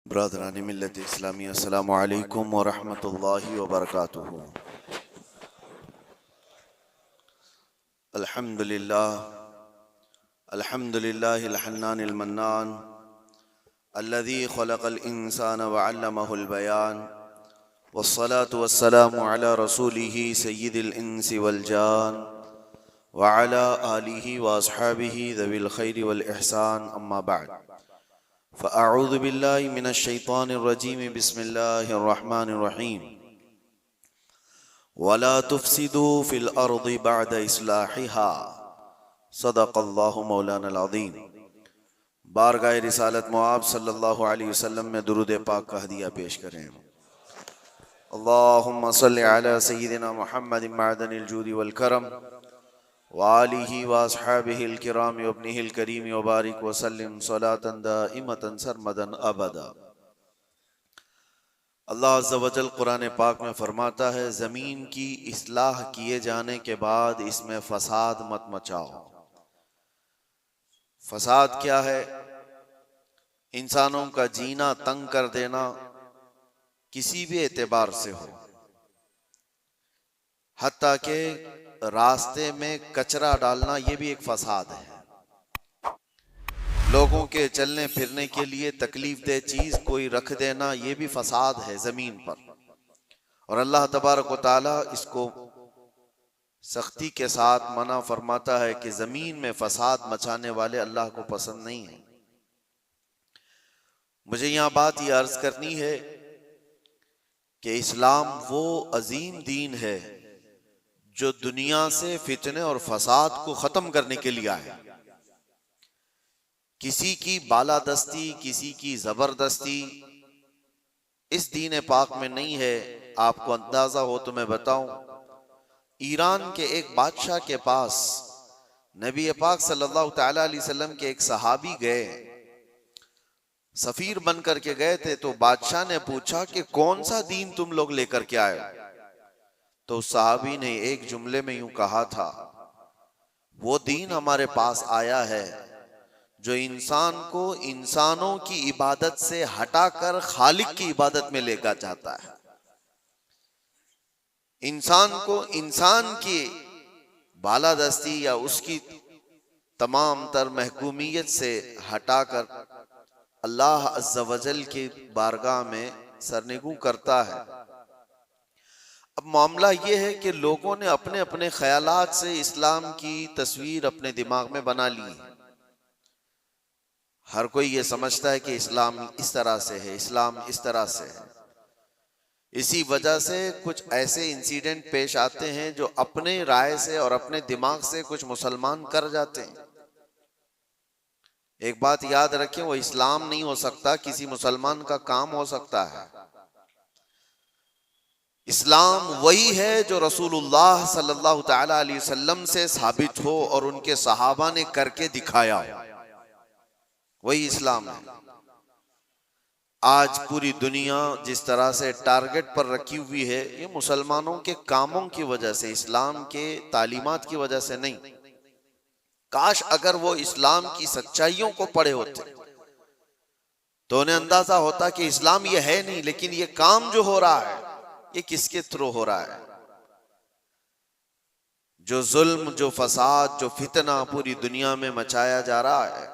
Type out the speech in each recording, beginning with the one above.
Brethren मिल्लत इस्लामी अस्सलामु अलैकुम व रहमतुल्लाहि व बरकातुहू। अल्हम्दुलिल्लाह अल्हम्दुलिल्लाहिल हन्नानिल मन्नान अल्लज़ी खलक़ल इंसान व अल्लमहुल बयान वस्सलातु वस्सलामु अला रसूलिही सय्यिदिल इंसी वल जान व अला आलिही व अस्हाबिही ज़विल खैरि वल इहसान अम्मा बअद। फ़अऊज़ु बिल्लाहि मिनश शैतानिर रजीम बिस्मिल्लाहिर रहमानिर रहीम। वला तुफ़सिदू फ़िल अर्ज़ि बअद इस्लाहिहा सदक़ल्लाहु मौलानल अज़ीम। बारगाह रिसालत मुआब सल्लल्लाहु अलैहि वसल्लम में दुरूद पाक का हदिया पेश करें। अल्लाहुम्मा सल्लि अला सय्यिदिना मुहम्मदिन मअदनिल जूदि वल करम व आलिहि व अस्हाबिहिल किराम व इब्निहिल करीम व बारिक व सल्लिम सलातन दाइमतन सरमदन अबदा। अल्लाह अज़्ज़ा व जल कुरान पाक में फरमाता है, ज़मीन की इस्लाह किए जाने के बाद इसमें फसाद मत मचाओ। फसाद क्या है? इंसानों का जीना तंग कर देना किसी भी एतबार से हो, हत्ता के रास्ते में कचरा डालना ये भी एक फसाद है। लोगों के चलने फिरने के लिए तकलीफ दे चीज कोई रख देना ये भी फसाद है जमीन पर। और अल्लाह तबारक व तआला इसको सख्ती के साथ मना फरमाता है कि जमीन में फसाद मचाने वाले अल्लाह को पसंद नहीं है। मुझे यहां बात ये अर्ज करनी है कि इस्लाम वो अजीम दीन है जो दुनिया से फितने और फसाद को खत्म करने के लिए आया। किसी की बालादस्ती, किसी की जबरदस्ती इस दीन पाक में नहीं है। आपको अंदाजा हो तो मैं बताऊं, ईरान के एक बादशाह के पास नबी पाक सल्लल्लाहु तआला अलैहि वसल्लम के एक सहाबी गए, सफीर बन करके गए थे। तो बादशाह ने पूछा कि कौन सा दीन तुम लोग लेकर के आए? तो सहाबी ने एक जुमले में यूं कहा था, वो दीन हमारे पास आया है जो इंसान को इंसानों की इबादत से हटाकर खालिक की इबादत में लेकर जाता है। इंसान को इंसान की बालादस्ती या उसकी तमाम तर महकूमियत से हटाकर अल्लाह अज़्ज़ा वजल की बारगाह में सरनिगू करता है। अब मामला ये है कि लोगों ने अपने अपने ख्यालात से इस्लाम की तस्वीर अपने दिमाग में बना ली है। हर कोई ये समझता है कि इस्लाम इस तरह से है, इस्लाम इस तरह से है। इसी वजह से कुछ ऐसे इंसिडेंट पेश आते हैं जो अपने राय से और अपने दिमाग से कुछ मुसलमान कर जाते हैं। एक बात याद रखें, वो इस्लाम नहीं हो सकता, किसी मुसलमान का काम हो सकता है। इस्लाम वही है जो रसूलुल्लाह सल्लल्लाहु तआला अलैहि वसल्लम से साबित हो और उनके सहाबा ने करके दिखाया, वही इस्लाम है। आज पूरी दुनिया जिस तरह से टारगेट पर रखी हुई है, ये मुसलमानों के कामों की वजह से, इस्लाम के तालीमात की वजह से नहीं। काश अगर वो इस्लाम की सच्चाइयों को पढ़े होते तो उन्हें अंदाजा होता कि इस्लाम ये है नहीं, लेकिन ये काम जो हो रहा है ये किसके थ्रू हो रहा है। जो जुल्म, जो फसाद, जो फितना पूरी दुनिया में मचाया जा रहा है,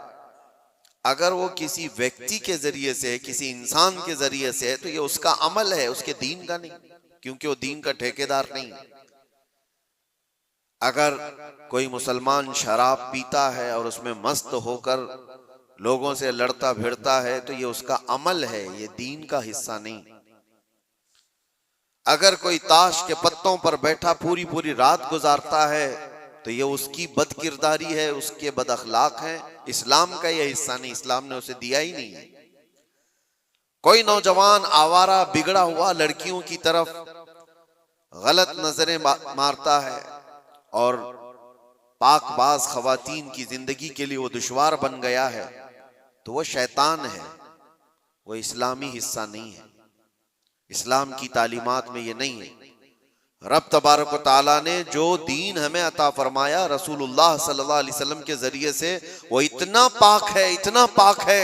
अगर वो किसी व्यक्ति के जरिए से है, किसी इंसान के जरिए से है, तो ये उसका अमल है, उसके दीन का नहीं, क्योंकि वो दीन का ठेकेदार नहीं है। अगर कोई मुसलमान शराब पीता है और उसमें मस्त होकर लोगों से लड़ता भिड़ता है, तो ये उसका अमल है, ये दीन का हिस्सा नहीं। अगर कोई ताश के पत्तों पर बैठा पूरी पूरी रात गुजारता है, तो ये उसकी बदकिरदारी है, उसके बद अखलाक है, इस्लाम का ये हिस्सा नहीं, इस्लाम ने उसे दिया ही नहीं है। कोई नौजवान आवारा बिगड़ा हुआ लड़कियों की तरफ गलत नजरें मारता है और पाकबाज खवातीन की जिंदगी के लिए वो दुश्वार बन गया है, तो वो शैतान है, वो इस्लामी हिस्सा नहीं है। इस्लाम की तालीमात में ये नहीं है। रब तबारक व तआला ने जो दीन हमें अता फरमाया रसूलुल्लाह सल्लल्लाहु अलैहि वसल्लम के जरिए से, वो इतना पाक है, इतना पाक है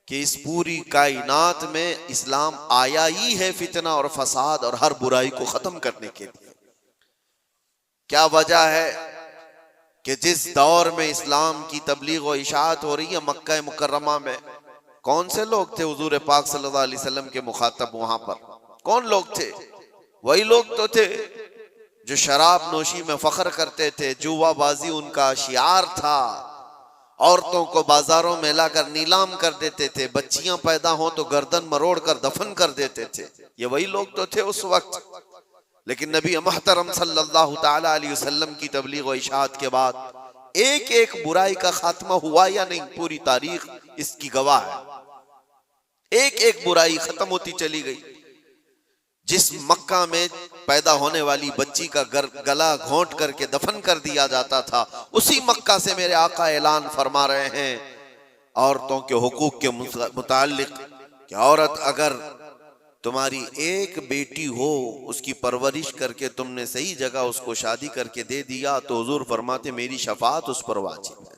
कि इस पूरी कायनात में इस्लाम आया ही है फितना और फसाद और हर बुराई को खत्म करने के लिए। क्या वजह है कि जिस दौर में इस्लाम की तबलीग और इशाअत हो रही है मक्का मुकर्रमा में, कौन से लोग थे हुजूर पाक सल्लल्लाहु अलैहि वसल्लम के मुखातब? वहां पर कौन लोग थे? वही लोग तो थे जो शराब नोशी में फख्र करते थे, जुआबाजी उनका शियार था, औरतों को बाजारों में लाकर नीलाम कर देते थे, बच्चियां पैदा हो तो गर्दन मरोड़ कर दफन कर देते थे। ये वही लोग तो थे उस वक्त। लेकिन नबी मोहतरम सल्लल्लाहु ताला अलैहि वसल्लम की तबलीग और इशाअत के बाद एक एक बुराई का खात्मा हुआ या नहीं, पूरी तारीख इसकी गवाह है। एक एक बुराई खत्म होती चली गई। जिस मक्का में पैदा होने वाली बच्ची का गला घोंट करके दफन कर दिया जाता था, उसी मक्का से मेरे आका ऐलान फरमा रहे हैं औरतों के हुकूक के मुताल्लिक कि औरत अगर तुम्हारी एक बेटी हो, उसकी परवरिश करके तुमने सही जगह उसको शादी करके दे दिया, तो हुजूर फरमाते मेरी शफाअत उस पर वाजिब है,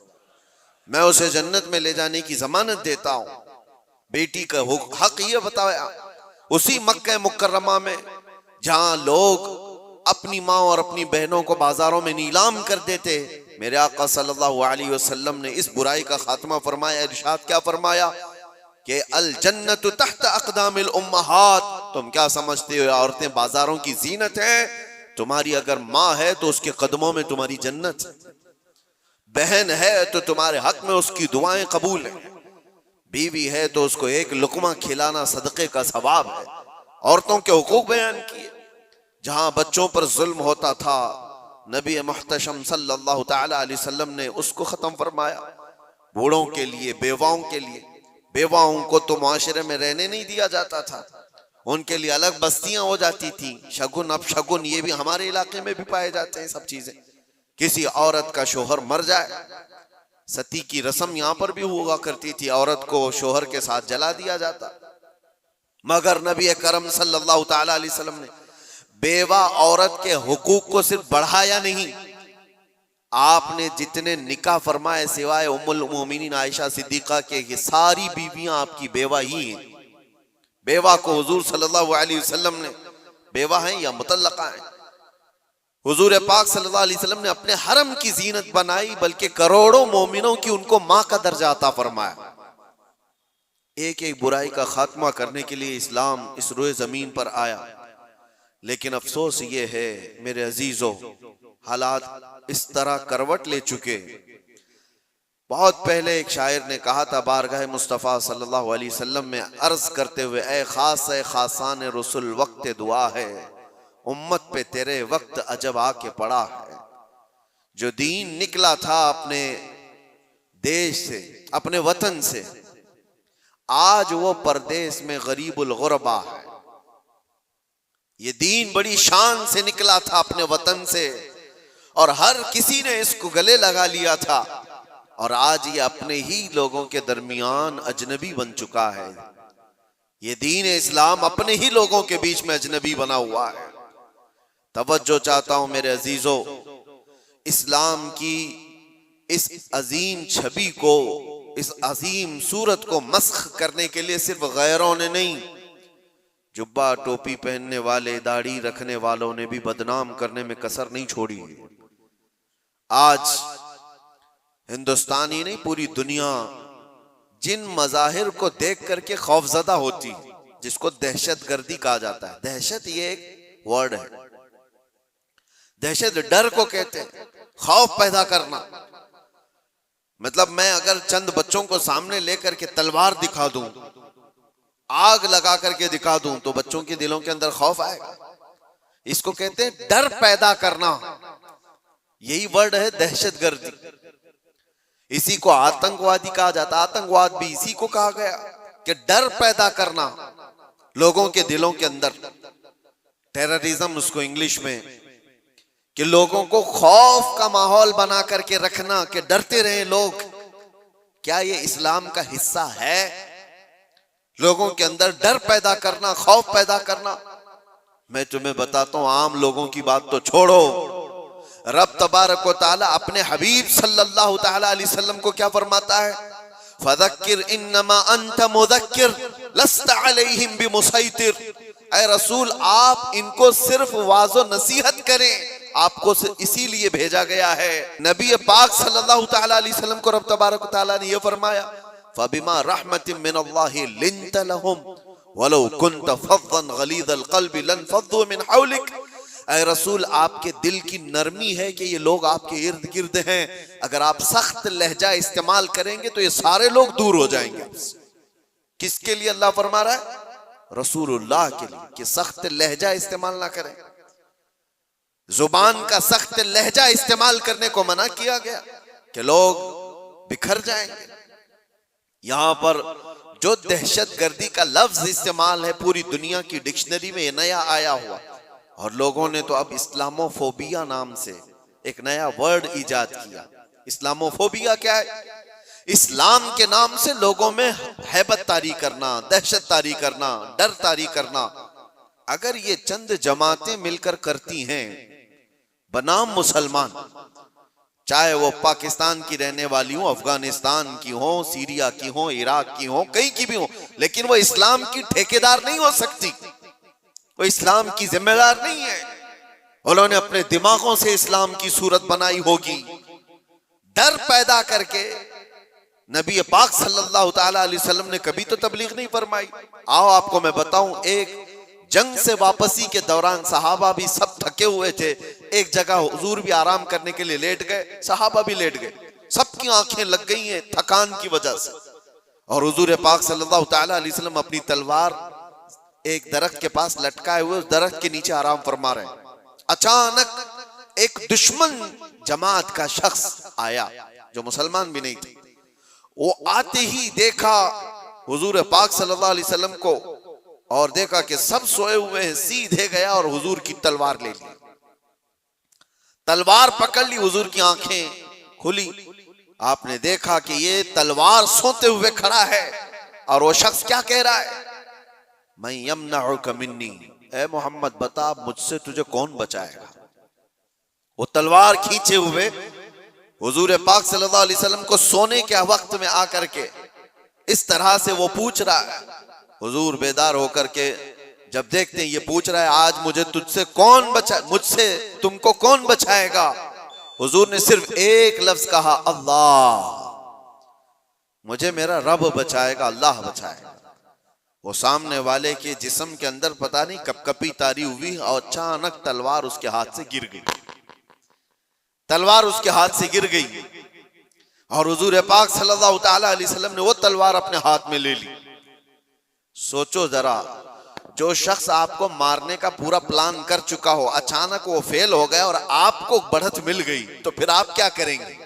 मैं उसे जन्नत में ले जाने की जमानत देता हूं। बेटी का हक ये बताया उसी मक्का मुकर्रमा में जहां लोग अपनी माँ और अपनी बहनों को बाजारों में नीलाम कर देते, मेरे आका सल्लल्लाहु अलैहि वसल्लम ने इस बुराई का खात्मा फरमाया। इरशाद क्या फरमाया कि अल जन्नतु तहत अक़दामिल उम्महात। तुम क्या समझते हो औरतें बाजारों की जीनत हैं? तुम्हारी अगर माँ है तो उसके कदमों में तुम्हारी जन्नत है, बहन है तो तुम्हारे हक में उसकी दुआएं कबूल है, बीवी है तो उसको एक लुकमा खिलाना सदक़े का सवाब है। औरतों के हुकूक बयान किए। जहां बच्चों पर जुल्म होता था, नबी मुहतशम सल्लल्लाहु ताला अलैहि वसल्लम ने उसको खत्म फरमाया। बूढ़ों के लिए, बेवाओं के लिए, बेवाओं को तो मुआशरे में रहने नहीं दिया जाता था, उनके लिए अलग बस्तियां हो जाती थी। शगुन अब शगुन ये भी हमारे इलाके में भी पाए जाते हैं सब चीजें। किसी औरत का शोहर मर जाए, सती की रस्म यहां पर भी हुआ करती थी, औरत को शोहर के साथ जला दिया जाता। मगर नबी करम सल्लल्लाहु ताला अलैहि वसल्लम ने बेवा औरत के हुकूक को सिर्फ बढ़ाया नहीं, आपने जितने निकाह फरमाए सिवाय उम्मुल मोमिनीन आयशा सिद्दीका के, ये सारी बीवियां आपकी बेवा ही हैं। बेवा को हुजूर सल्लल्लाहु अलैहि वसल्लम ने बेवा हैं या मुतल्लका हैं, हुजूर पाक सल्लल्लाहु अलैहि वसल्लम ने अपने हरम की जीनत बनाई, बल्कि करोड़ों मोमिनों की उनको मां का दर्जा अता फरमाया। एक एक बुराई का खात्मा करने के लिए इस्लाम इस रोए जमीन पर आया। लेकिन अफसोस ये है मेरे अजीजों, हालात इस तरह करवट ले चुके। बहुत पहले एक शायर ने कहा था बारगाह मुस्तफ़ा सल्लल्लाहु अलैहि वसल्लम में अर्ज करते हुए, ए खासान रसूल वक्त दुआ है, उम्मत पे तेरे वक्त अजब आके पड़ा है। जो दीन निकला था अपने देश से, अपने वतन से, आज वो परदेश में गरीबुल गुरबा है। ये दीन बड़ी शान से निकला था अपने वतन से और हर किसी ने इसको गले लगा लिया था, और आज ये अपने ही लोगों के दरमियान अजनबी बन चुका है। ये दीन इस्लाम अपने ही लोगों के बीच में अजनबी बना हुआ है। तवज्जो चाहता हूं मेरे अजीजों, इस्लाम की इस अजीम छवि को, इस अजीम सूरत को मस्ख करने के लिए सिर्फ गैरों ने नहीं, जुब्बा टोपी पहनने वाले, दाढ़ी रखने वालों ने भी बदनाम करने में कसर नहीं छोड़ी। आज हिंदुस्तान ही नहीं पूरी दुनिया जिन मजाहिर को देख करके खौफजदा होती, जिसको दहशतगर्दी कहा जाता है। दहशत ये एक वर्ड है, दहशत डर को कहते हैं, खौफ पैदा करना। मतलब मैं अगर चंद बच्चों को सामने लेकर के तलवार दिखा दूं, आग लगा करके दिखा दूं, तो बच्चों के दिलों के अंदर खौफ आएगा। इसको कहते हैं डर पैदा करना, यही वर्ड है दहशतगर्दी। इसी को आतंकवादी कहा जाता है, आतंकवाद भी इसी को कहा गया कि डर पैदा करना लोगों के दिलों के अंदर। टेररिज्म उसको इंग्लिश में, कि लोगों को खौफ का माहौल बना करके रखना कि डरते रहे लोग। क्या ये इस्लाम का हिस्सा है? लोगों के अंदर डर पैदा करना, खौफ पैदा करना। मैं तुम्हें बताता हूं, आम लोगों की बात तो छोड़ो, रब तबारक व तआला अपने हबीब सल्लल्लाहु तआला अलैहि वसल्लम को क्या फरमाता है? फदक्किर इन्नमा अंत मुदक्किर लस्त अलैहिम बिमुसैतिर। ऐ रसूल, आप इनको सिर्फ वाज़ो नसीहत करें, आपको इसीलिए भेजा गया है। नबी पाक सल्लल्लाहु तआला अलैहि वसल्लम को रब तबारक व तआला ने यह फरमाया, फबिमा रहमतिन मिनल्लाहि लिंत लहुम वलो कुंत फज़्ज़न गलीज़ल क़ल्बि लनफ़ज़्ज़ू मिन हौलिक। ऐ रसूल, आपके दिल की नरमी है कि ये लोग आपके इर्द गिर्द हैं, अगर आप सख्त लहजा इस्तेमाल करेंगे तो ये सारे लोग दूर हो जाएंगे आपसे। किसके लिए अल्लाह फरमा रहा है? रसूलुल्लाह के लिए, कि सख्त लहजा इस्तेमाल ना करें। जुबान का सख्त लहजा इस्तेमाल करने को मना किया गया कि लोग बिखर जाएंगे। यहां पर जो दहशतगर्दी का लफ्ज इस्तेमाल है, पूरी दुनिया की डिक्शनरी में ये नया आया हुआ, और लोगों ने तो अब इस्लामोफोबिया नाम से एक नया वर्ड इजाद किया। इस्लामोफोबिया क्या है? इस्लाम के नाम से लोगों में हैबत तारी करना, दहशत तारी करना, डर तारी करना। अगर ये चंद जमातें मिलकर करती हैं बनाम मुसलमान, चाहे वो पाकिस्तान की रहने वाली हो, अफगानिस्तान की हो, सीरिया की हो, इराक की हो, कहीं की भी हो, लेकिन वो इस्लाम की ठेकेदार नहीं हो सकती, वो इस्लाम की जिम्मेदार नहीं है। उन्होंने अपने दिमागों से इस्लाम की सूरत बनाई होगी, डर पैदा करके। नबी पाक सल्लल्लाहु तआला अलैहि वसल्लम ने कभी तो तबलीग नहीं फरमाई। आओ आपको मैं बताऊं, एक जंग से वापसी के दौरान सहाबा भी सब थके हुए थे, एक जगह हुजूर भी आराम करने के लिए लेट गए, सहाबा भी लेट गए, सबकी आंखें लग गई हैं थकान की वजह से। और हुजूर पाक सल्लल्लाहु तआला अलैहि वसल्लम अपनी तलवार एक दरख्त के पास लटकाए हुए उस दरख्त के नीचे आराम फरमा रहे हैं। अचानक एक दुश्मन जमात का शख्स आया जो मुसलमान भी नहीं थे। वो आते ही देखा हुजूर पाक सल्लल्लाहु अलैहि वसल्लम को और देखा कि सब सोए हुए हैं, सीधे गया और हुजूर की तलवार ले ली, तलवार पकड़ ली, हुजूर की आंखें खुली। आपने देखा कि ये तलवार सोते हुए खड़ा है और वो शख्स क्या कह रहा है? मैं यमनउका मिन्नी, ए मोहम्मद बता मुझसे तुझे कौन बचाएगा। वो तलवार खींचे हुए हुजूर पाक सल्लल्लाहु अलैहि वसल्लम को सोने के वक्त में आकर के इस तरह से वो पूछ रहा है। हुजूर बेदार होकर के जब देखते हैं ये पूछ रहा है, आज मुझे तुझसे कौन बचा, मुझसे तुमको कौन बचाएगा? हुजूर ने सिर्फ एक लफ्ज कहा, अल्लाह, मुझे मेरा रब बचाएगा, अल्लाह बचाएगा। वो सामने वाले के जिस्म के अंदर पता नहीं कपकपी तारी हुई और अचानक तलवार उसके हाथ से गिर गई, तलवार उसके हाथ से गिर गई और हुजूर पाक सल्लल्लाहु तआला अलैहि वसल्लम ने वो तलवार अपने हाथ में ले ली। सोचो जरा, जो शख्स आपको मारने का पूरा प्लान कर चुका हो, अचानक वो फेल हो गया और आपको बढ़त मिल गई, तो फिर आप क्या करेंगे?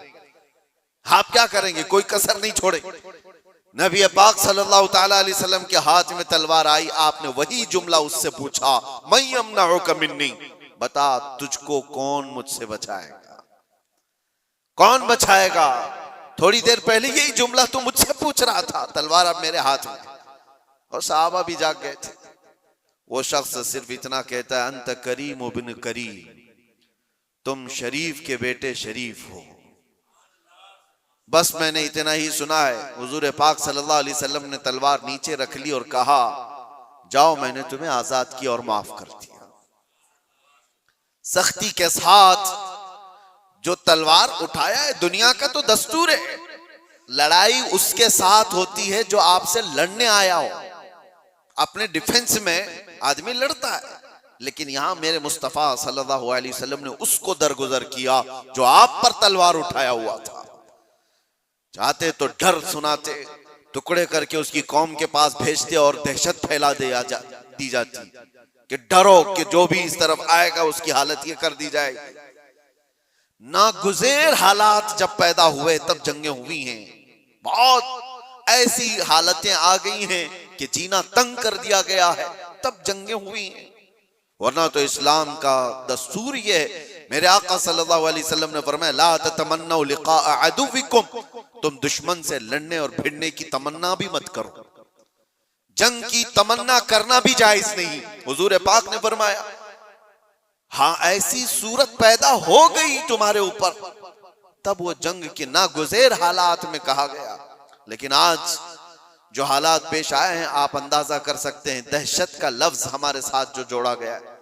आप क्या करेंगे? कोई कसर नहीं छोड़े। नबी पाक सल्लल्लाहु तआला अलैहि वसल्लम के हाथ में तलवार आई, आपने वही जुमला उससे पूछा, मैं यमनउका मिन्नी, बता तुझको कौन मुझसे बचाएगा, कौन बचाएगा? थोड़ी देर पहले यही जुमला तू मुझसे पूछ रहा था, तलवार अब मेरे हाथ में। और सहाबा भी जाग गए थे। वो शख्स सिर्फ इतना कहता है, अंत करीम बिन करीम, तुम शरीफ के बेटे शरीफ हो। बस मैंने इतना ही सुना है। हुजूर पाक सल्लल्लाहु अलैहि वसल्लम ने तलवार नीचे रख ली और कहा, जाओ मैंने तुम्हें आजाद किया और माफ कर दिया। सख्ती के साथ जो तलवार उठाया है, दुनिया का तो दस्तूर है, लड़ाई उसके साथ होती है जो आपसे लड़ने आया हो। अपने डिफेंस में आदमी लड़ता है, लेकिन यहां मेरे मुस्तफा सल्लल्लाहु अलैहि वसल्लम ने उसको दरगुजर किया जो आप पर तलवार उठाया हुआ था। चाहते तो डर सुनाते, टुकड़े करके उसकी कौम के पास भेजते और दहशत फैला दी जाती कि डरो कि जो भी इस तरफ आएगा उसकी हालत ये कर दी जाएगी। नागुज़ेर हालात जब पैदा हुए तब जंगें हुई हैं, बहुत ऐसी हालतें आ गई हैं कि जीना तंग कर दिया गया है, तब जंगें हुई हैं। वरना तो इस्लाम का दस्तूर ये है। मेरे आका सल्लल्लाहु अलैहि वसल्लम ने फरमाया, ला ततमन्नौ लिक़ा अदुविकुम, तुम दुश्मन से लड़ने और भिड़ने की तमन्ना भी मत करो। जंग की तमन्ना करना भी जायज नहीं। हुजूर पाक ने फरमाया, हाँ ऐसी सूरत पैदा हो गई तुम्हारे ऊपर, तब वो जंग के नागुज़ेर हालात में कहा गया, लेकिन आज जो हालात पेश आए हैं, आप अंदाजा कर सकते हैं। दहशत का लफ्ज हमारे साथ जो जोड़ा गया है,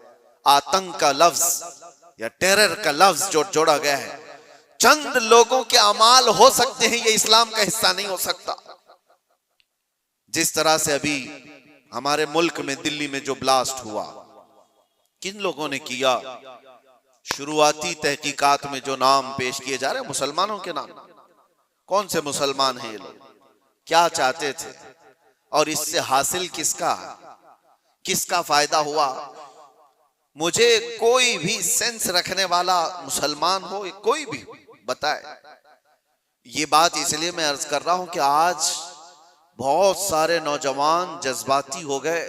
आतंक का लफ्ज या टेरर का लफ्ज जो जोड़ा गया है, चंद लोगों के अमाल हो सकते हैं, ये इस्लाम का हिस्सा नहीं हो सकता। जिस तरह से अभी हमारे मुल्क में दिल्ली में जो ब्लास्ट हुआ, किन लोगों ने किया? शुरुआती तहकीकात में जो नाम पेश किए जा रहे हैं मुसलमानों के नाम। कौन से मुसलमान हैं ये लोग? क्या चाहते थे और इससे हासिल किसका फायदा हुआ? मुझे कोई भी सेंस रखने वाला मुसलमान हो, कोई भी बताए। ये बात इसलिए मैं अर्ज कर रहा हूं कि आज बहुत सारे नौजवान जज्बाती हो गए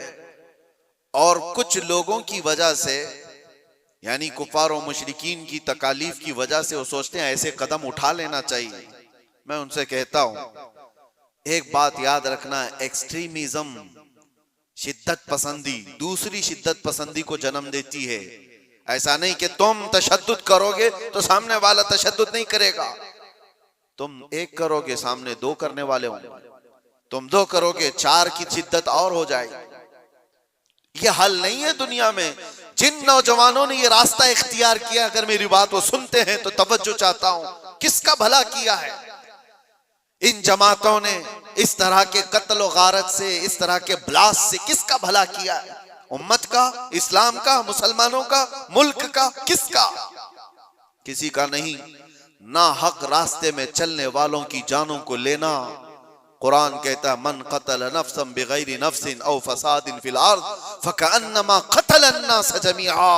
और कुछ लोगों की वजह से, यानी कुफार और मुशरिकीन की तकालीफ की वजह से वो सोचते हैं ऐसे कदम उठा लेना चाहिए। मैं उनसे कहता हूं, एक बात याद रखना, एक्सट्रीमिज्म, शिद्दत पसंदी दूसरी शिद्दत पसंदी को जन्म देती है। ऐसा नहीं कि तुम तशद्दुद करोगे तो सामने वाला तशद्दुद नहीं करेगा। तुम एक करोगे, सामने दो करने वाले होंगे। तुम दो करोगे, चार की शिद्दत और हो जाएगी। ये हल नहीं है दुनिया में। जिन नौजवानों ने ये रास्ता इख्तियार किया, अगर मेरी बात वो सुनते हैं तो तवज्जो चाहता हूं, किसका भला किया है? इन जमातों ने इस तरह के कत्ल और गारत से, इस तरह के ब्लास्ट से किसका भला किया है? उम्मत का, इस्लाम का, मुसलमानों का, मुल्क का, किसका? किसी का नहीं। ना हक रास्ते में चलने वालों की जानों को लेना। कुरान कहता है, मन कतल नफ्सन बिगैरि नफ्सिन औ फसादिन फिल अर्द फकअन्नमा कतल अन्नास जमीआ।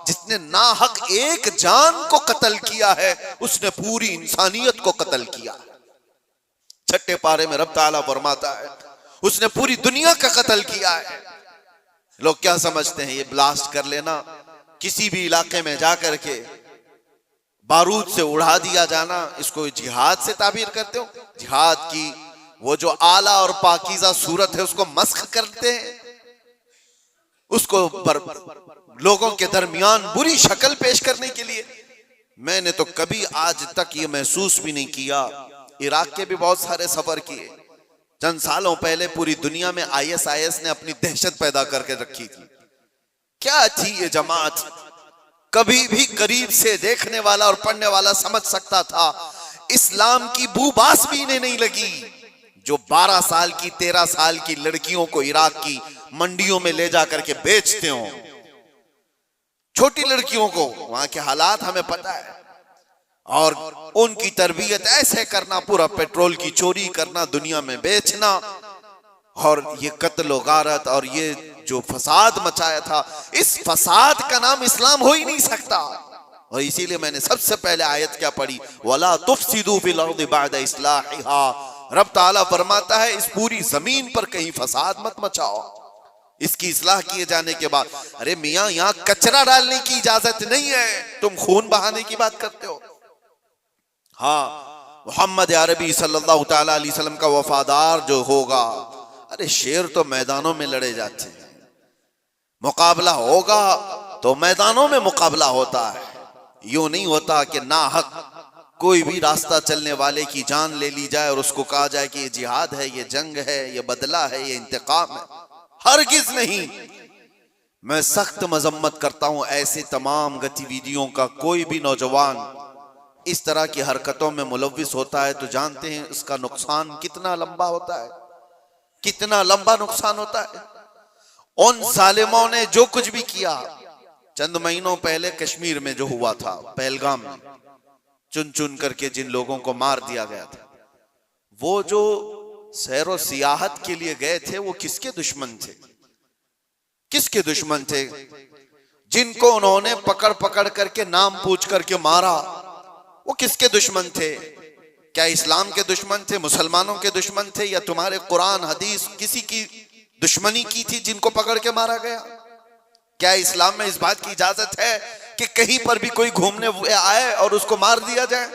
जिसने नाहक एक जान को कत्ल किया है, उसने पूरी इंसानियत को कत्ल किया। छठे पारे में रब ताला फरमाता है, उसने पूरी दुनिया का कत्ल किया है। लोग क्या समझते हैं, ये ब्लास्ट कर लेना, किसी भी इलाके में जाकर के बारूद से उड़ा दिया जाना, इसको जिहाद से ताबीर करते हो? जिहाद की वो जो आला और पाकीज़ा सूरत है उसको मस्ख करते हैं, उसको लोगों के दरमियान बुरी शक्ल पेश करने के लिए। मैंने तो कभी आज तक ये महसूस भी नहीं किया। इराक के भी बहुत सारे सफर किए। चंद सालों पहले पूरी दुनिया में ISIS ने अपनी दहशत पैदा करके रखी थी। क्या थी ये जमात? कभी भी करीब से देखने वाला और पढ़ने वाला समझ सकता था, इस्लाम की बूबास भी इन्हें नहीं लगी। जो 12 साल की 13 साल की लड़कियों को इराक की मंडियों में ले जाकर के बेचते हो, छोटी लड़कियों को, वहां के हालात हमें पता है, और उनकी तरबियत ऐसे करना, पूरा पेट्रोल की चोरी करना, दुनिया में बेचना, और ये कत्ल गारत और ये जो फसाद मचाया था, इस फसाद का नाम इस्लाम हो ही नहीं सकता। और इसीलिए मैंने सबसे पहले आयत क्या पढ़ी, वला तुफसिदू फिल अर्दि बअदा इस्लाहिहा। रब ताला फरमाता है, इस पूरी जमीन पर कहीं फसाद मत मचाओ इसकी इस्लाह किए जाने के बाद। अरे मियां, यहां कचरा डालने की इजाजत नहीं है, तुम खून बहाने की बात करते हो। हाँ, मोहम्मद अरबी सल्लल्लाहु तआला अलैहि वसल्लम का वफादार जो होगा, अरे शेर तो मैदानों में लड़े जाते हैं, मुकाबला होगा तो मैदानों में मुकाबला होता है। यूं नहीं होता कि नाहक कोई भी रास्ता चलने वाले की जान ले ली जाए और उसको कहा जाए कि ये जिहाद है, ये जंग है, ये बदला है, ये इंतकाम है। हरगिज नहीं। मैं सख्त मजम्मत करता हूं ऐसे तमाम गतिविधियों का। कोई भी नौजवान इस तरह की हरकतों में मुलव्विस होता है तो जानते हैं इसका नुकसान कितना लंबा होता है, कितना लंबा नुकसान होता है। उन जालिमों ने जो कुछ भी किया, चंद महीनों पहले कश्मीर में जो हुआ था, पहलगाम में चुन चुन करके जिन लोगों को मार दिया गया था, वो जो सैरो सियाहत के लिए गए थे, वो किसके दुश्मन थे? किसके दुश्मन थे? जिनको उन्होंने पकड़ पकड़ करके नाम पूछ करके मारा, वो किसके दुश्मन थे? क्या इस्लाम के दुश्मन थे, मुसलमानों के दुश्मन थे, या तुम्हारे कुरान हदीस किसी की दुश्मनी की थी जिनको पकड़ के मारा गया? क्या इस्लाम में इस बात की इजाजत है कि कहीं पर भी कोई घूमने आए और उसको मार दिया जाए?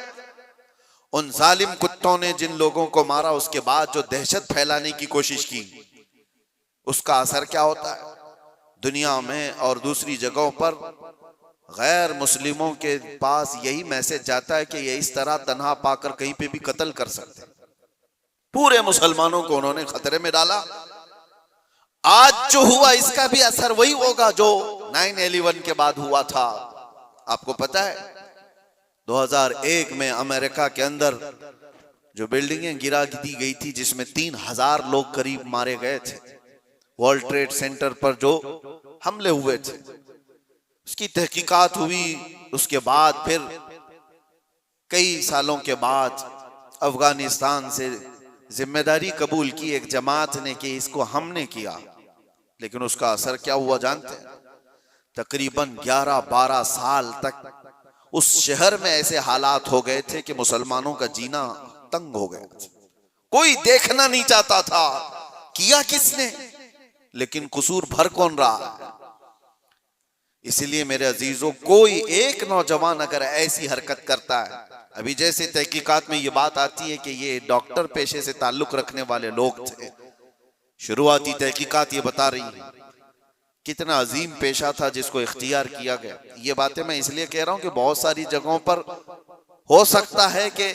उन जालिम कुत्तों ने जिन लोगों को मारा, उसके बाद जो दहशत फैलाने की कोशिश की, उसका असर क्या होता है दुनिया में और दूसरी जगहों पर? गैर मुस्लिमों के पास यही मैसेज जाता है कि ये इस तरह तन्हा पाकर कहीं पे भी कत्ल कर सकते हैं। पूरे मुसलमानों को उन्होंने खतरे में डाला। आज जो हुआ इसका भी असर वही होगा जो 9/11 के बाद हुआ था। आपको पता है 2001 में अमेरिका के अंदर जो बिल्डिंगें गिरा दी गई थी जिसमें 3000 लोग करीब मारे गए थे, वर्ल्ड ट्रेड सेंटर पर जो हमले हुए थे, उसकी तहकीकात हुई। उसके बाद फिर कई सालों के बाद अफगानिस्तान से जिम्मेदारी कबूल की एक जमात ने कि इसको हमने किया, लेकिन उसका असर क्या हुआ जानते हैं? तकरीबन 11-12 साल तक उस शहर में ऐसे हालात हो गए थे कि मुसलमानों का जीना तंग हो गया। कोई देखना नहीं चाहता था किया किसने, लेकिन कसूर भर कौन रहा। इसलिए मेरे अजीजों, कोई एक नौजवान अगर ऐसी हरकत करता है, अभी जैसे तहकीकात में ये बात आती है कि ये डॉक्टर पेशे से ताल्लुक रखने वाले लोग थे, शुरुआती तहकीकात ये बता रही है कितना अजीम पेशा था जिसको इख्तियार किया गया। ये बातें मैं इसलिए कह रहा हूं कि बहुत सारी जगहों पर हो सकता है कि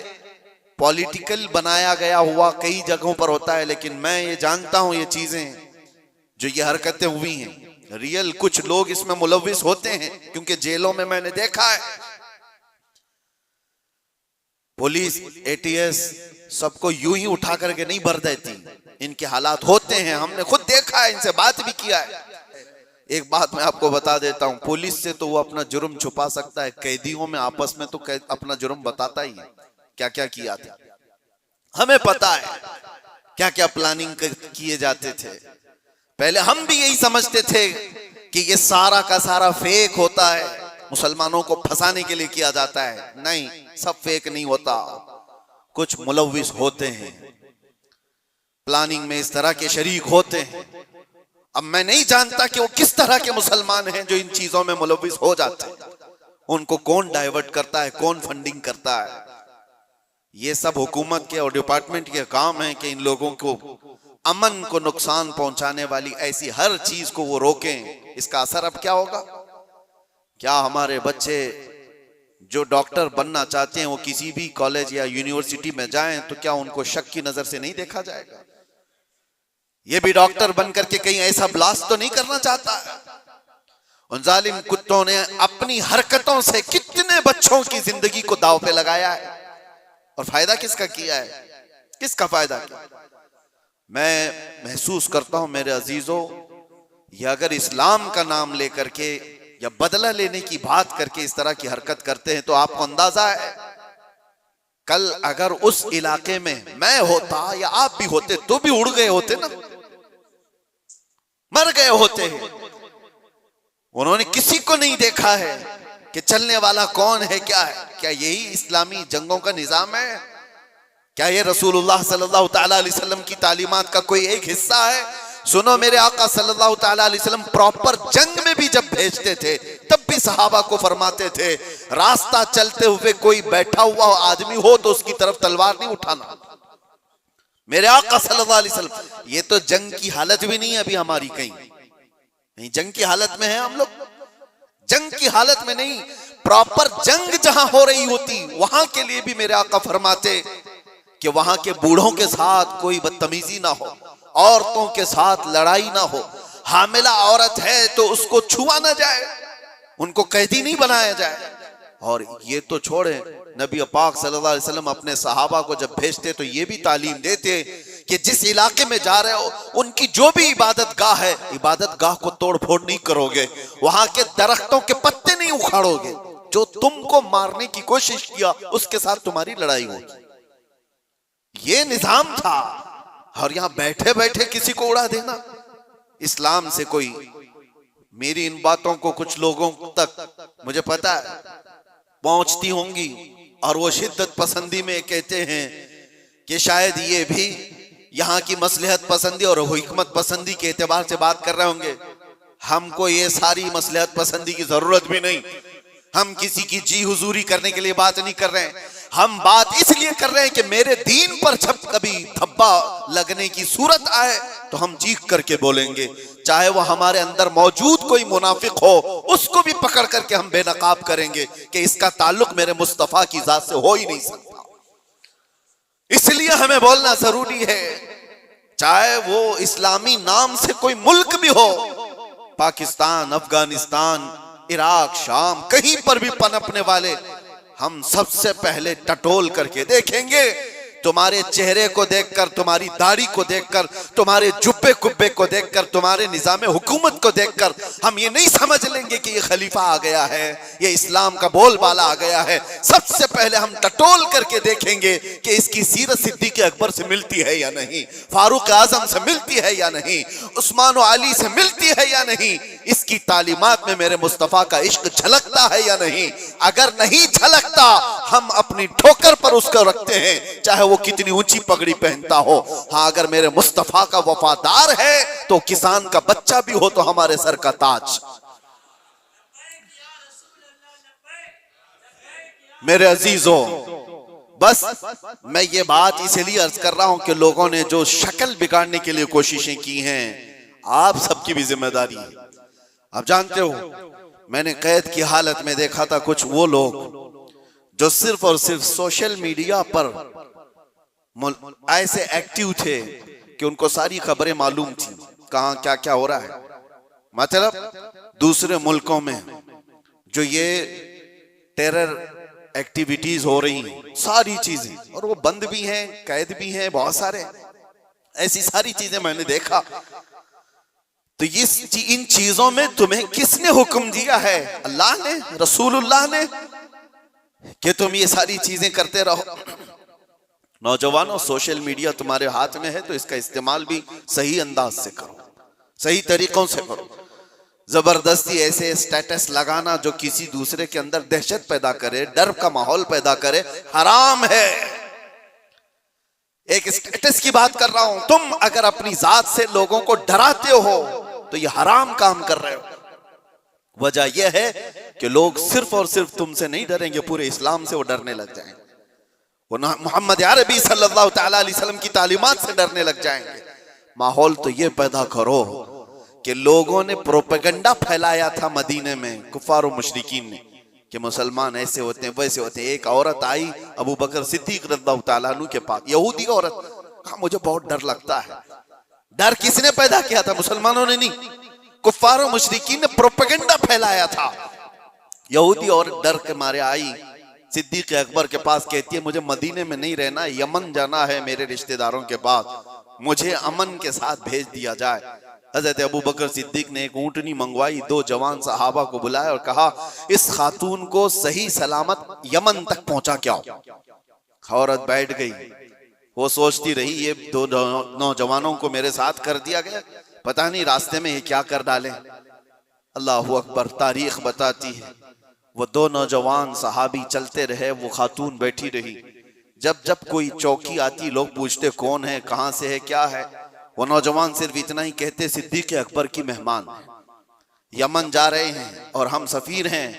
पॉलिटिकल बनाया गया हुआ कई जगहों पर होता है, लेकिन मैं ये जानता हूं ये चीजें जो ये हरकतें हुई हैं, रियल कुछ लोग इसमें मुलव्विस होते हैं, क्योंकि जेलों में मैंने देखा है पुलिस ATS सबको यूं ही उठा करके नहीं भर देती, इनके हालात होते हैं, हमने खुद देखा है, इनसे बात भी किया है। एक बात मैं आपको बता देता हूं, पुलिस से तो वो अपना जुर्म छुपा सकता है, कैदियों में आपस में तो अपना जुर्म बताता ही है क्या क्या किया था। हमें पता है क्या क्या प्लानिंग किए जाते थे। पहले हम भी यही समझते थे कि ये सारा का सारा फेक होता है, मुसलमानों को फंसाने के लिए किया जाता है। नहीं, सब फेक नहीं होता, कुछ मुलव्विस होते हैं, प्लानिंग में इस तरह के शरीक होते हैं। अब मैं नहीं जानता कि वो किस तरह के मुसलमान हैं जो इन चीजों में मुलव्विस हो जाते हैं, उनको कौन डाइवर्ट करता है, कौन फंडिंग करता है। ये सब हुकूमत के और डिपार्टमेंट के काम है कि इन लोगों को अमन को नुकसान पहुंचाने वाली ऐसी हर चीज को वो रोकें। इसका असर अब क्या होगा? क्या हमारे बच्चे जो डॉक्टर बनना चाहते हैं वो किसी भी कॉलेज या यूनिवर्सिटी में जाएं तो क्या उनको शक की नजर से नहीं देखा जाएगा? ये भी डॉक्टर बन करके कहीं ऐसा ब्लास्ट तो नहीं करना चाहता है? उन जालिम कुत्तों ने अपनी हरकतों से कितने बच्चों की जिंदगी को दांव पे लगाया है, और फायदा किसका किया है? किसका फायदा किया? मैं महसूस करता हूं मेरे अजीजों, ये अगर इस्लाम का नाम लेकर के या बदला लेने की बात करके इस तरह की हरकत करते हैं तो आपको अंदाजा है कल अगर उस इलाके में मैं होता या आप भी होते तो भी उड़ गए होते ना, मर गए होते हैं। उन्होंने किसी को नहीं देखा है कि चलने वाला कौन है, क्या है। क्या यही इस्लामी जंगों का निजाम है? क्या ये रसूलुल्लाह सल्लल्लाहु तआला अलैहि वसल्लम की तालीमात का कोई एक हिस्सा है? सुनो, मेरे आका सल्लल्लाहु तआला अलैहि वसल्लम प्रॉपर जंग में भी जब भेजते थे तब भी सहाबा को फरमाते थे रास्ता चलते हुए कोई बैठा हुआ आदमी हो तो उसकी तरफ तलवार नहीं उठाना। मेरे आका सल्लल्लाहु अलैहि वसल्लम, ये तो जंग की हालत भी नहीं है अभी हमारी, कहीं जंग की हालत में है हम लोग? जंग की हालत में नहीं, प्रॉपर जंग जहां हो रही होती वहां के लिए भी मेरे आका फरमाते कि वहां के बूढ़ों के साथ कोई बदतमीजी ना हो, औरतों के साथ लड़ाई ना हो, हामिला औरत है तो उसको छुआ ना जाए, उनको कैदी नहीं बनाया जाए। और ये तो छोड़े, नबी पाक सल्लल्लाहु अलैहि वसल्लम अपने सहाबा को जब भेजते तो ये भी तालीम देते कि जिस इलाके में जा रहे हो उनकी जो भी इबादत गाह है, इबादत गाह को तोड़ फोड़ नहीं करोगे, वहां के दरख्तों के पत्ते नहीं उखाड़ोगे, जो तुमको मारने की कोशिश किया उसके साथ तुम्हारी लड़ाई होगी। ये निजाम था। और यहां बैठे बैठे किसी को उड़ा देना, इस्लाम से कोई, मेरी इन बातों को कुछ लोगों तक मुझे पता है पहुंचती होंगी और वो शिद्दत पसंदी में कहते हैं कि शायद ये भी यहाँ की मसलहत पसंदी और हिकमत पसंदी के एतबार से बात कर रहे होंगे। हमको ये सारी मसलहत पसंदी की जरूरत भी नहीं, हम किसी की जी हुजूरी करने के लिए बात नहीं कर रहे हैं, हम बात इसलिए कर रहे हैं कि मेरे दीन पर जब कभी धब्बा लगने की सूरत आए तो हम चीख करके बोलेंगे, चाहे वो हमारे अंदर मौजूद कोई मुनाफिक हो उसको भी पकड़ करके हम बेनकाब करेंगे कि इसका ताल्लुक मेरे मुस्तफा की जात से हो ही नहीं सकता। इसलिए हमें बोलना जरूरी है, चाहे वो इस्लामी नाम से कोई मुल्क भी हो, पाकिस्तान, अफगानिस्तान, इराक, शाम, कहीं पर भी पनपने वाले, हम सबसे पहले टटोल करके देखेंगे। तुम्हारे चेहरे को देखकर, तुम्हारी दाढ़ी को देखकर, तुम्हारे जुब्बे कुब्बे को देखकर, तुम्हारे निजाम हुकूमत को देखकर हम ये नहीं समझ लेंगे कि ये खलीफा आ गया है, ये इस्लाम का बोलबाला आ गया है। सबसे पहले हम टटोल करके देखेंगे कि इसकी सीरत सिद्दीक़ अकबर से मिलती है या नहीं, फारूक आजम से मिलती है या नहीं, उस्मान और अली से मिलती है या नहीं, इसकी तालीमात में मेरे मुस्तफ़ा का इश्क झलकता है या नहीं। अगर नहीं झलकता, हम अपनी ठोकर पर उसको रखते हैं, चाहे वो कितनी ऊंची पगड़ी पहनता हो। हाँ, अगर मेरे मुस्तफा का वफादार है तो किसान का बच्चा भी हो तो हमारे सर का ताज। मेरे अजीजों, बस मैं ये बात इसलिए अर्ज कर रहा हूं कि लोगों ने जो शक्ल बिगाड़ने के लिए कोशिशें की हैं, आप सबकी भी जिम्मेदारी है। आप जानते हो, मैंने कैद की हालत में देखा था कुछ वो लोग जो सिर्फ और सिर्फ सोशल मीडिया पर ऐसे एक्टिव थे कि उनको सारी खबरें मालूम थी, कहां क्या क्या हो रहा है। मतलब दूसरे मुल्कों में जो ये टेरर एक्टिविटीज हो रही हैं, सारी चीजें, और वो बंद भी हैं, कैद भी हैं, बहुत सारे ऐसी सारी चीजें मैंने देखा। तो इन चीजों में तुम्हें किसने हुक्म दिया है? अल्लाह ने, रसूलुल्लाह ने, कि तुम ये सारी चीजें करते रहो। नौजवानों, सोशल मीडिया तुम्हारे हाथ में है तो इसका इस्तेमाल भी सही अंदाज से करो, सही तरीकों से करो। जबरदस्ती ऐसे स्टेटस लगाना जो किसी दूसरे के अंदर दहशत पैदा करे, डर का माहौल पैदा करे, हराम है। एक स्टेटस की बात कर रहा हूं। तुम अगर अपनी जात से लोगों को डराते हो तो ये हराम काम कर रहे हो। वजह यह है कि लोग सिर्फ और सिर्फ तुमसे नहीं डरेंगे, पूरे इस्लाम से वो डरने लग जाएंगे, वो मोहम्मद अरबी सल्लल्लाहु तआला अलैहि वसल्लम की तालीमात से डरने लग जाएंगे। माहौल तो ये पैदा करो कि लोगों ने प्रोपेगेंडा फैलाया था मदीने में, कुफार और मुशरिकीन ने, कि मुसलमान ऐसे होते हैं, वैसे होते हैं। एक औरत आई अबू बकर सिद्दीक रज़ियल्लाहु तआला अन्हु के पास, यहूदी औरत, कहा मुझे बहुत डर लगता है। डर किसने पैदा किया था? मुसलमानों ने नहीं, कुफार और मुशरिकीन ने प्रोपेगेंडा फैलाया था। यहूदी औरत डर के मारे आई सिद्दीक अकबर के पास, कहती है मुझे मदीने में नहीं रहना, यमन जाना है मेरे रिश्तेदारों के पास, मुझे अमन के साथ भेज दिया जाए। हजरत अबू बकर सिद्दीक ने एक ऊंटनी मंगवाई, 2 जवान सहाबा को बुलाया और कहा इस खातून को सही सलामत यमन तक पहुंचा के आओ। औरत बैठ गई, वो सोचती रही ये 2 नौजवानों को मेरे साथ कर दिया गया, पता नहीं रास्ते में ये क्या कर डाले। अल्लाहु अकबर, तारीख बताती है वो 2 नौजवान सहाबी चलते रहे, वो खातून बैठी रही। जब जब कोई चौकी आती लोग पूछते कौन है, कहां से है, क्या है, वो नौजवान सिर्फ इतना ही कहते सिद्दीक अकबर की मेहमान, यमन जा रहे हैं और हम सफीर हैं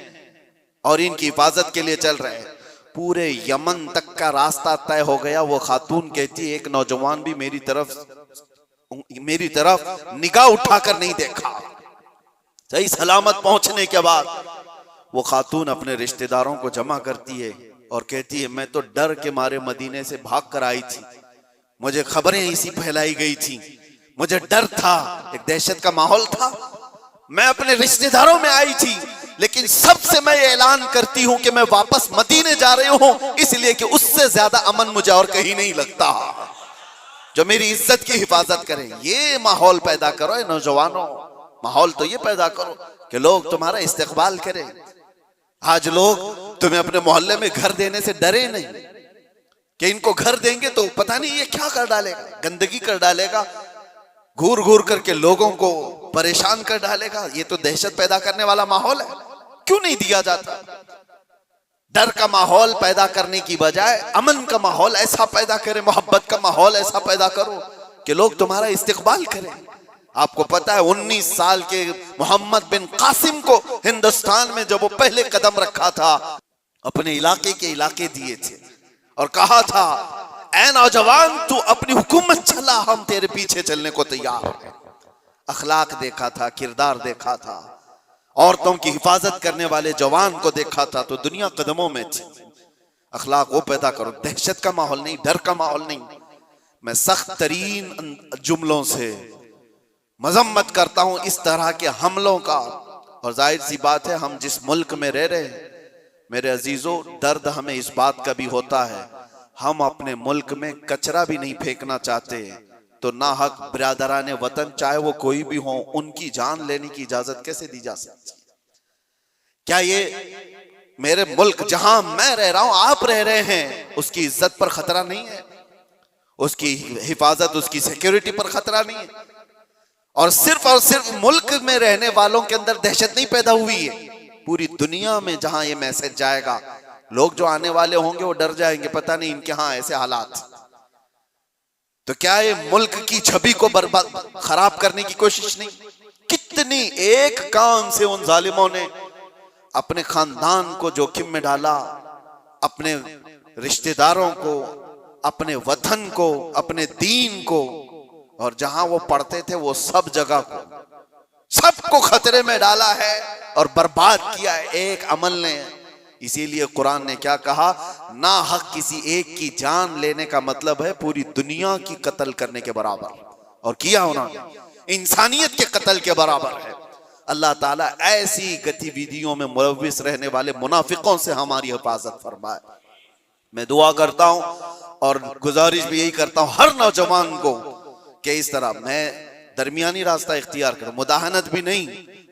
और इनकी हिफाजत के लिए चल रहे हैं। पूरे यमन तक का रास्ता तय हो गया। वो खातून कहती एक नौजवान भी मेरी तरफ निगाह उठाकर नहीं देखा। सही सलामत पहुंचने के बाद वो खातून अपने रिश्तेदारों को जमा करती है और कहती है मैं तो डर के मारे मदीने से भाग कर आई थी, मुझे खबरें इसी फैलाई गई थी, मुझे डर था, एक दहशत का माहौल था, मैं अपने रिश्तेदारों में आई थी, लेकिन सबसे मैं ऐलान करती हूं कि मैं वापस मदीने जा रही हूं, इसलिए कि उससे ज्यादा अमन मुझे और कहीं नहीं लगता जो मेरी इज्जत की हिफाजत करे। ये माहौल पैदा करो नौजवानों, माहौल तो ये पैदा करो कि लोग तुम्हारा इस्तकबाल करें। आज लोग तुम्हें अपने मोहल्ले में घर देने से डरे नहीं कि इनको घर देंगे तो पता नहीं ये क्या कर डालेगा, गंदगी कर डालेगा, घूर घूर करके लोगों को परेशान कर डालेगा। ये तो दहशत पैदा करने वाला माहौल है, क्यों नहीं दिया जाता? डर का माहौल पैदा करने की बजाय अमन का माहौल ऐसा पैदा करें, मोहब्बत का माहौल ऐसा पैदा करो कि लोग तुम्हारा इस्तकबाल करें। आपको पता है 19 साल के मोहम्मद बिन कासिम को हिंदुस्तान में जब वो पहले कदम रखा था, अपने इलाके के इलाके दिए थे और कहा था ऐ नौजवान तू अपनी हुकूमत चला, हम तेरे पीछे चलने को तैयार हैं। अखलाक देखा था, किरदार देखा था, औरतों की हिफाजत करने वाले जवान को देखा था तो दुनिया कदमों में थी। अखलाक वो पैदा करो, दहशत का माहौल नहीं, डर का माहौल नहीं। मैं सख्त तरीन जुमलों से मजम्मत करता हूं इस तरह के हमलों का। और जाहिर सी बात है, हम जिस मुल्क में रह रहे हैं मेरे अजीजों, दर्द हमें इस बात का भी होता है, हम अपने मुल्क में कचरा भी नहीं फेंकना चाहते, तो ना हक बिरादरान वतन चाहे वो कोई भी हो, उनकी जान लेने की इजाजत कैसे दी जा सकती? क्या ये मेरे मुल्क जहां मैं रह रहा हूं, आप रह रहे हैं, उसकी इज्जत पर खतरा नहीं है? उसकी हिफाजत, उसकी सिक्योरिटी पर खतरा नहीं है? और सिर्फ मुल्क में रहने वालों के अंदर दहशत नहीं पैदा हुई है, पूरी दुनिया में जहां ये मैसेज जाएगा, लोग जो आने वाले होंगे वो डर जाएंगे, पता नहीं इनके यहां ऐसे हालात। तो क्या ये मुल्क की छवि को बर्बाद खराब करने की कोशिश नहीं? कितनी एक काम से उन जालिमों ने अपने खानदान को जोखिम में डाला, अपने रिश्तेदारों को, अपने वतन को, अपने दीन को, और जहां वो पढ़ते थे वो सब जगह को, सबको खतरे में डाला है और बर्बाद किया है एक अमल ने। इसीलिए कुरान ने क्या कहा, ना हक किसी एक की जान लेने का मतलब है पूरी दुनिया की कत्ल करने के बराबर, और किया उन्होंने, इंसानियत के कत्ल के बराबर है। अल्लाह ताला ऐसी गतिविधियों में मुलव्विस रहने वाले मुनाफिकों से हमारी हिफाजत फरमाए। मैं दुआ करता हूं और गुजारिश भी यही करता हूं हर नौजवान को कि इस तरह मैं दरमियानी रास्ता इख्तियार करूं, मुदाहनत भी नहीं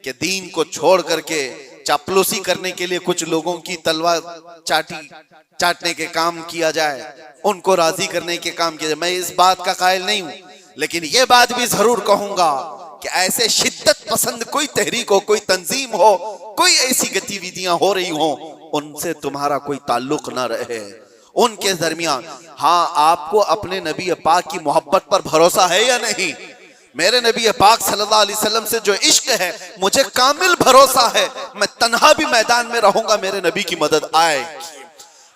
कि दीन को छोड़ करके चापलूसी करने के लिए कुछ लोगों की तलवार चाटने के काम किया जाए, उनको राजी करने के काम किया जाए, मैं इस बात का कायल नहीं हूं। लेकिन यह बात भी जरूर कहूंगा कि ऐसे शिद्दत पसंद कोई तहरीक हो, कोई तंजीम हो, कोई ऐसी गतिविधियां हो रही हो, उनसे तुम्हारा कोई ताल्लुक ना रहे, उनके दरमियान। हाँ, आपको अपने नबी पाक की मोहब्बत पर भरोसा है या नहीं? मेरे नबी पाक सल्लल्लाहु अलैहि वसल्लम से जो इश्क है, मुझे कामिल भरोसा है, मैं तन्हा भी मैदान में रहूंगा, मेरे नबी की मदद आएगी,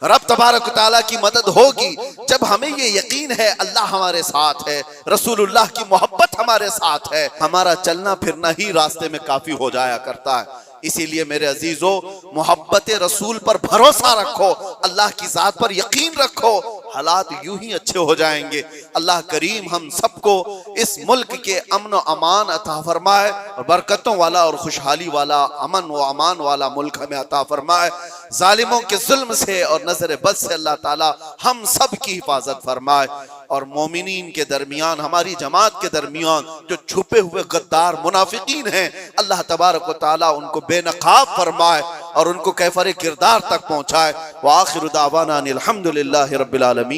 रब तबारक तआला की मदद होगी। जब हमें ये यकीन है अल्लाह हमारे साथ है, रसूलुल्लाह की मोहब्बत हमारे साथ है, हमारा चलना फिरना ही रास्ते में काफी हो जाया करता है। इसीलिए मेरे अजीजों, मोहब्बत रसूल पर भरोसा रखो, अल्लाह की जात पर यकीन रखो, हालात यूं ही अच्छे हो जाएंगे। अल्लाह करीम हम सबको इस मुल्क के अमन व अमान अता फरमाए, और बरकतों वाला और खुशहाली वाला, अमन व अमान वाला मुल्क हमें अता फरमाए। जालिमों के जुल्म से और नजर बद से अल्लाह ताला हम सब की हिफाजत फरमाए, और मोमिनीन के दरमियान, हमारी जमात के दरमियान जो छुपे हुए गद्दार मुनाफिकीन हैं, अल्लाह तबारक व तआला उनको बेनकाब फरमाए और उनको कैफर किरदार तक पहुंचाए। व आखिरु दावाना अनिल हम्दुलिल्लाहि रब्बिल आलमीन।